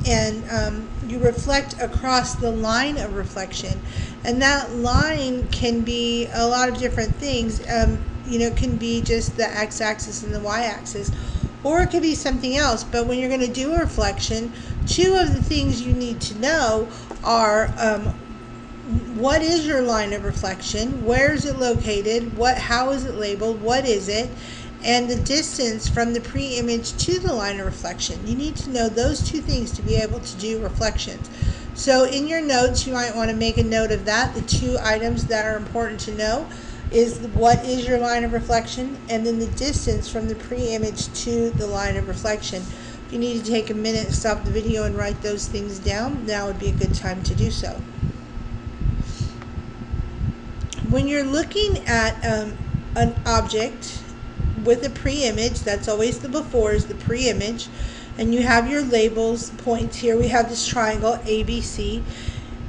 and you reflect across the line of reflection, and that line can be a lot of different things. It can be just the x-axis and the y-axis, or it could be something else. But when you're going to do a reflection, two of the things you need to know are what is your line of reflection, where is it located, how is it labeled, what is it, and the distance from the pre-image to the line of reflection. You need to know those two things to be able to do reflections. So in your notes, you might want to make a note of that. The two items that are important to know is what is your line of reflection, and then the distance from the pre-image to the line of reflection. If you need to take a minute, stop the video and write those things down, now would be a good time to do so. When you're looking at an object with a pre-image, that's always the before is the pre-image, and you have your labels, points here. We have this triangle ABC,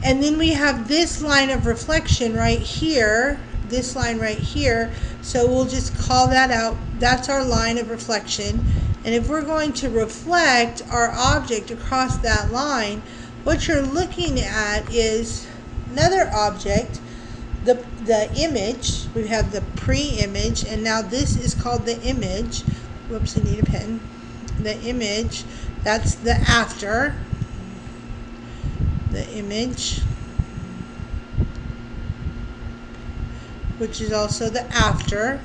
and then we have this line of reflection right here, this line right here. So we'll just call that out. That's our line of reflection. And if we're going to reflect our object across that line, what you're looking at is another object, the image. We have the pre-image, and now this is called the image. Whoops, I need a pen. The image, that's the after. The image, which is also the after.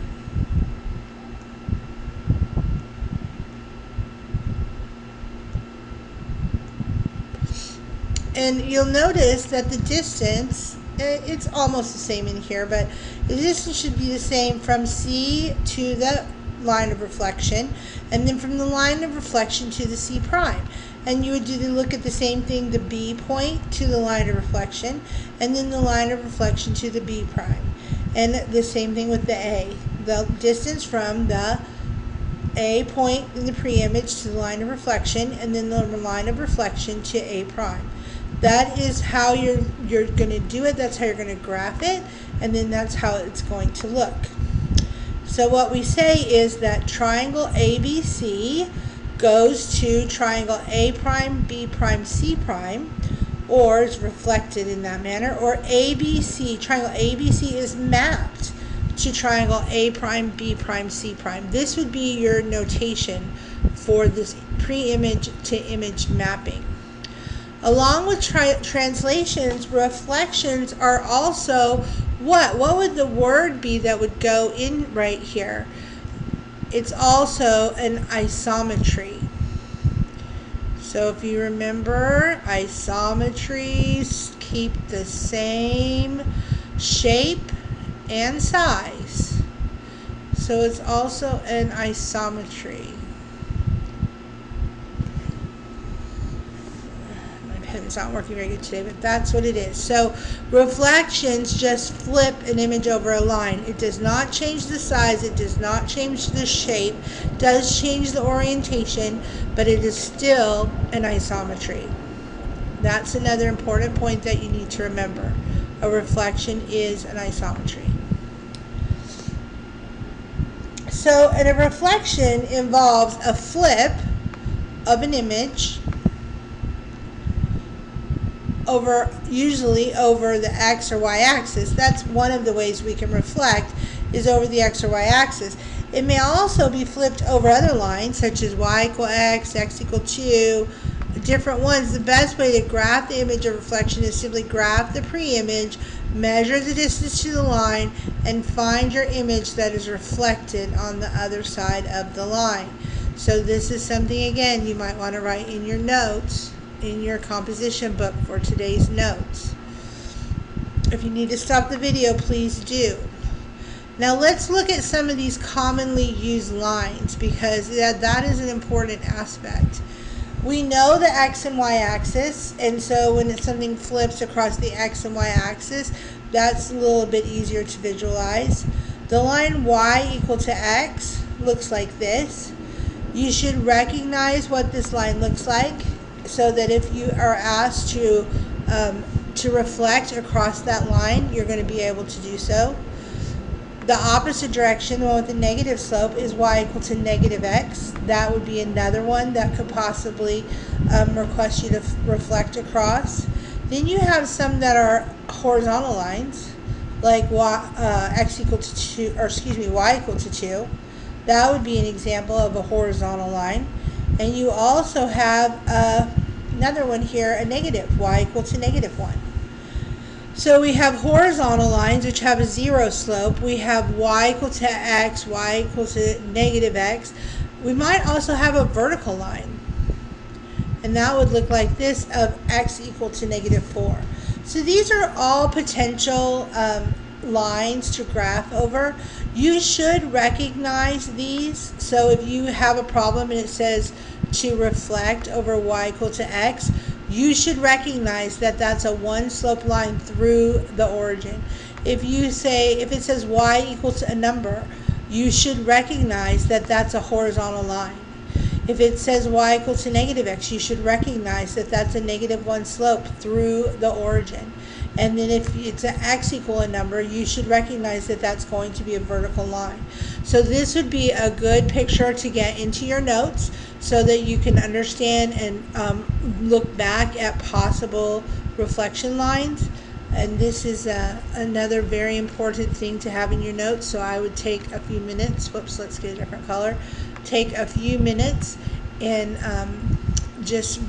And you'll notice that the distance, it's almost the same in here, but the distance should be the same from C to the line of reflection, and then from the line of reflection to the C prime. And you would look at the same thing, the B point to the line of reflection, and then the line of reflection to the B prime. And the same thing with the A. The distance from the A point in the pre-image to the line of reflection, and then the line of reflection to A prime. That is how you're going to do it. That's how you're going to graph it, and then that's how it's going to look. So what we say is that triangle ABC goes to triangle A prime, B prime, C prime, or is reflected in that manner, or ABC, triangle ABC is mapped to triangle A prime, B prime, C prime. This would be your notation for this pre-image to image mapping. Along with translations, reflections are also what? What would the word be that would go in right here? It's also an isometry. So if you remember, isometries keep the same shape and size. So it's also an isometry. It's not working very good today, but that's what it is. So reflections just flip an image over a line. It does not change the size, it does not change the shape, it does change the orientation, but it is still an isometry. That's another important point that you need to remember. A reflection is an isometry. So, and a reflection involves a flip of an image usually over the x or y axis. That's one of the ways we can reflect, is over the x or y axis. It may also be flipped over other lines, such as y equal x, x equal 2, different ones. The best way to graph the image of reflection is simply graph the pre-image, measure the distance to the line, and find your image that is reflected on the other side of the line. So this is something, again, you might want to write in your notes, in your composition book for today's notes. If you need to stop the video, please do. Now let's look at some of these commonly used lines, because that is an important aspect. We know the x and y axis, and so when something flips across the x and y axis, that's a little bit easier to visualize. The line y equal to x looks like this. You should recognize what this line looks like, so that if you are asked to reflect across that line, you're going to be able to do so. The opposite direction, the one with the negative slope, is y equal to negative x. That would be another one that could possibly request you to reflect across. Then you have some that are horizontal lines, like x equal to 2, or excuse me, y equal to 2. That would be an example of a horizontal line. And you also have another one here, a negative, y equal to negative 1. So we have horizontal lines which have a 0 slope. We have y equal to x, y equal to negative x. We might also have a vertical line. And that would look like this, of x equal to negative 4. So these are all potential lines to graph over. You should recognize these. So if you have a problem and it says to reflect over y equal to x, you should recognize that that's a one slope line through the origin. If it says y equals to a number, you should recognize that that's a horizontal line. If it says y equals to negative x, you should recognize that that's a negative 1 slope through the origin. And then if it's an x equal a number, you should recognize that that's going to be a vertical line. So this would be a good picture to get into your notes so that you can understand and look back at possible reflection lines. And this is another very important thing to have in your notes. So I would take a few minutes. Whoops, let's get a different color. Take a few minutes and just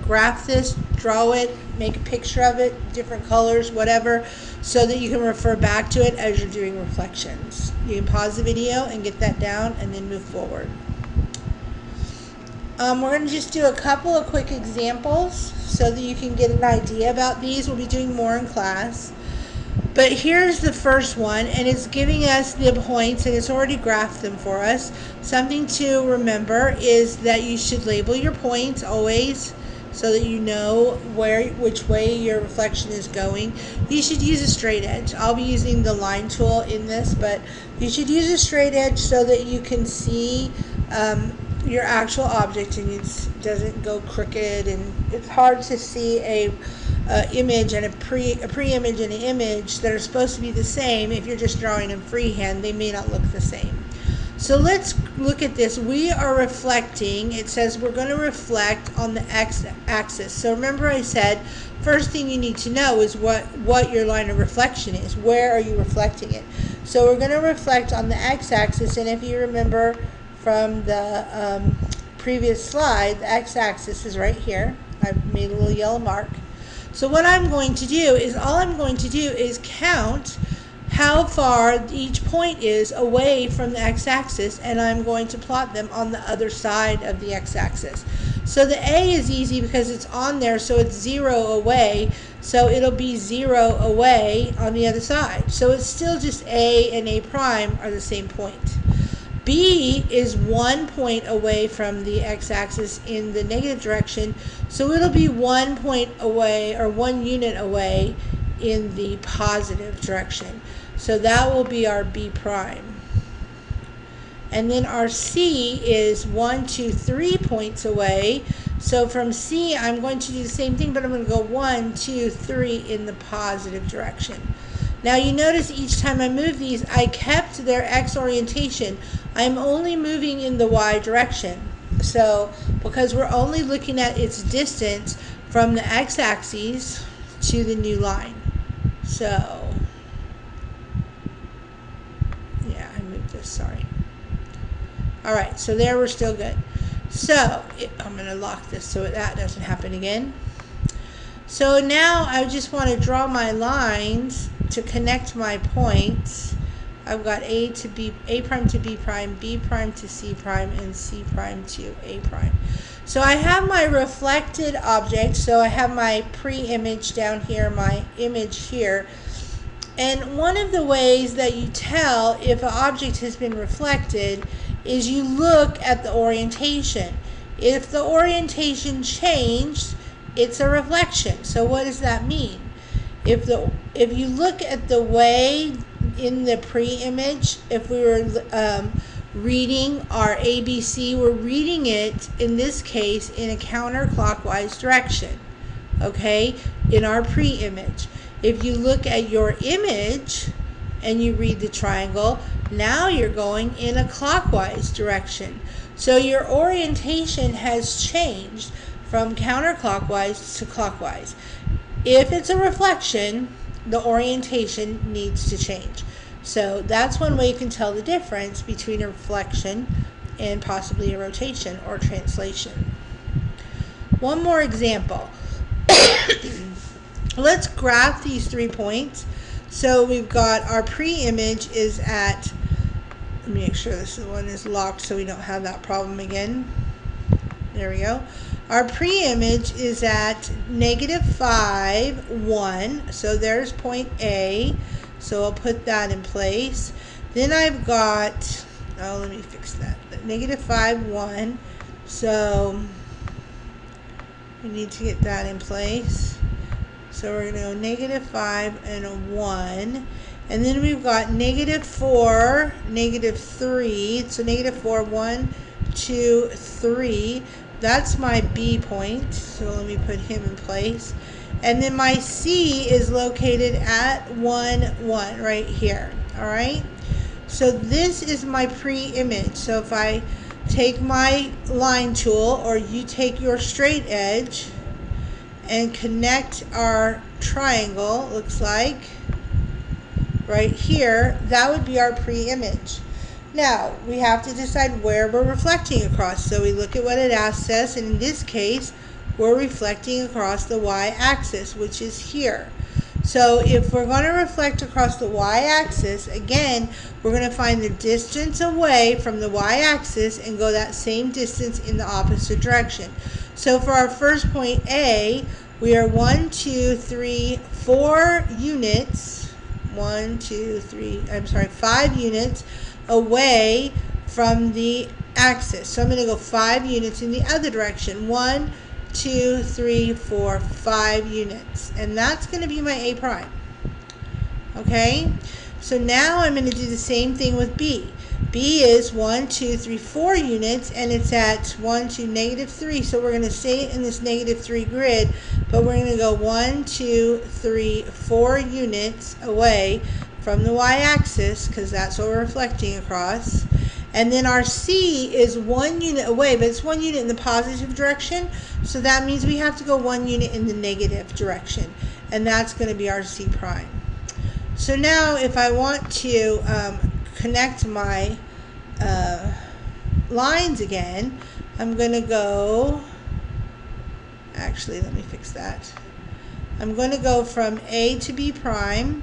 graph this, draw it, make a picture of it, different colors, whatever, so that you can refer back to it as you're doing reflections. You can pause the video and get that down and then move forward. We're going to just do a couple of quick examples so that you can get an idea about these. We'll be doing more in class. But here's the first one, and it's giving us the points, and it's already graphed them for us. Something to remember is that you should label your points always so that you know which way your reflection is going. You should use a straight edge. I'll be using the line tool in this, but you should use a straight edge so that you can see your actual object and it doesn't go crooked, and it's hard to see a image and a pre-image and an image that are supposed to be the same. If you're just drawing in freehand, they may not look the same. So let's look at this. We are reflecting. It says we're going to reflect on the x-axis. So remember I said first thing you need to know is what your line of reflection is. Where are you reflecting it? So we're going to reflect on the x-axis, and if you remember from the previous slide, the x-axis is right here. I've made a little yellow mark. So what I'm going to do is, all I'm going to do is count how far each point is away from the x-axis, and I'm going to plot them on the other side of the x-axis. So the A is easy because it's on there, so it's 0 away, so it'll be 0 away on the other side. So it's still just A and A prime are the same point. B is 1 point away from the x-axis in the negative direction, so it'll be 1 point away, or 1 unit away in the positive direction. So that will be our B prime. And then our C is 1, 2, 3 points away. So from C, I'm going to do the same thing, but I'm going to go 1, 2, 3 in the positive direction. Now you notice each time I move these, I kept their x orientation. I'm only moving in the y direction. So because we're only looking at its distance from the x-axis to the new line. So yeah, I moved this, sorry. All right, so there we're still good. So I'm going to lock this so that doesn't happen again. So now I just want to draw my lines to connect my points. I've got A prime to B prime, B prime to C prime, and C prime to A prime. So I have my reflected object, so I have my pre-image down here, my image here. And one of the ways that you tell if an object has been reflected is you look at the orientation. If the orientation changed, it's a reflection. So what does that mean? If you look at the way in the pre-image, if we were reading our ABC, we're reading it in this case in a counterclockwise direction, okay, in our pre-image. If you look at your image and you read the triangle, now you're going in a clockwise direction. So your orientation has changed from counterclockwise to clockwise. If it's a reflection, the orientation needs to change. So that's one way you can tell the difference between a reflection and possibly a rotation or translation. One more example. Let's graph these 3 points. So we've got our pre-image is at, let me make sure this one is locked so we don't have that problem again. There we go. Our pre-image is at -5, 1. So there's point A. So I'll put that in place. Then I've got, oh, let me fix that. -5, 1. So we need to get that in place. So we're going to go -5 and a 1. And then we've got -4, -3. So -4, 1, 2, 3. That's my B point. So let me put him in place. And then my C is located at 1, 1 right here. All right. So this is my pre-image. So if I take my line tool, or you take your straight edge and connect our triangle, looks like right here, that would be our pre-image. Now we have to decide where we're reflecting across. So we look at what it asks us, and in this case we're reflecting across the y-axis, which is here. So if we're going to reflect across the y-axis, again, we're going to find the distance away from the y-axis and go that same distance in the opposite direction. So for our first point A, we are 1, 2, 3, 4 units, 5 units away from the axis. So I'm going to go 5 units in the other direction. 1, 2, 3, 4, 5 units. And that's going to be my A prime. Okay? So now I'm going to do the same thing with B. B is 1, 2, 3, 4 units, and it's at 1, 2, -3. So we're going to stay in this -3 grid, but we're going to go 1, 2, 3, 4 units away from the y-axis, because that's what we're reflecting across. And then our C is 1 unit away, but it's 1 unit in the positive direction. So that means we have to go 1 unit in the negative direction. And that's going to be our C prime. So now if I want to connect my lines again, I'm going to go, actually let me fix that. I'm going to go from A to B prime.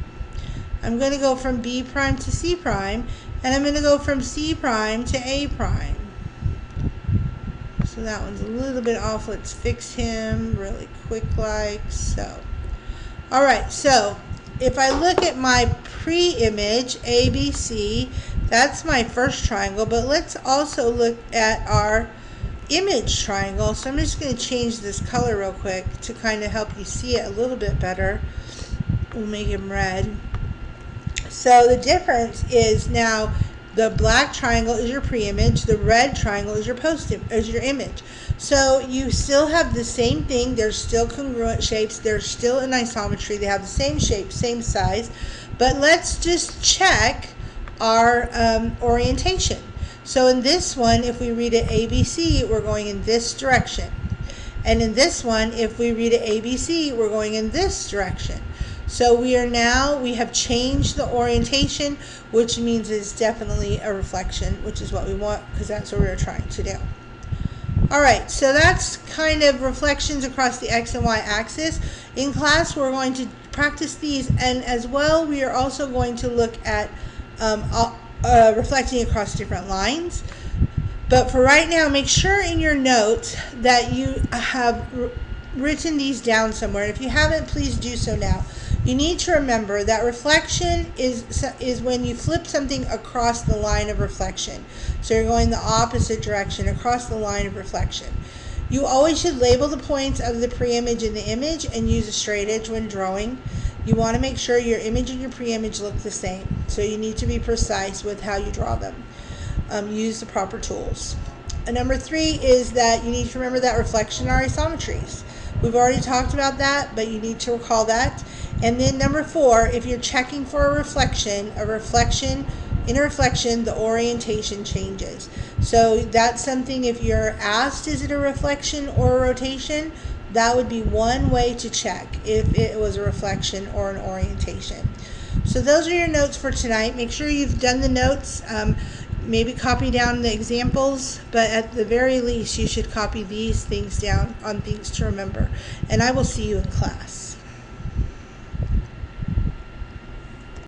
I'm going to go from B prime to C prime. And I'm going to go from C prime to A prime. So that one's a little bit off. Let's fix him really quick like so. Alright, so if I look at my pre-image, ABC, that's my first triangle. But let's also look at our image triangle. So I'm just going to change this color real quick to kind of help you see it a little bit better. We'll make him red. So the difference is now the black triangle is your pre-image, the red triangle is your image. So you still have the same thing. They're still congruent shapes. They're still in isometry. They have the same shape, same size. But let's just check our orientation. So in this one, if we read it ABC, we're going in this direction. And in this one, if we read it ABC, we're going in this direction. So we have changed the orientation, which means it's definitely a reflection, which is what we want, because that's what we were trying to do. All right, so that's kind of reflections across the X and Y axis. In class, we're going to practice these, and as well, we are also going to look at reflecting across different lines. But for right now, make sure in your notes that you have written these down somewhere. If you haven't, please do so now. You need to remember that reflection is when you flip something across the line of reflection. So you're going the opposite direction across the line of reflection. You always should label the points of the pre-image and the image and use a straight edge when drawing. You want to make sure your image and your pre-image look the same. So you need to be precise with how you draw them. Use the proper tools. And number 3 is that you need to remember that reflection are isometries. We've already talked about that, but you need to recall that. And then number 4, if you're checking for a reflection, in a reflection, the orientation changes. So that's something, if you're asked, is it a reflection or a rotation? That would be one way to check if it was a reflection or an orientation. So those are your notes for tonight. Make sure you've done the notes. Maybe copy down the examples, but at the very least, you should copy these things down on things to remember. And I will see you in class.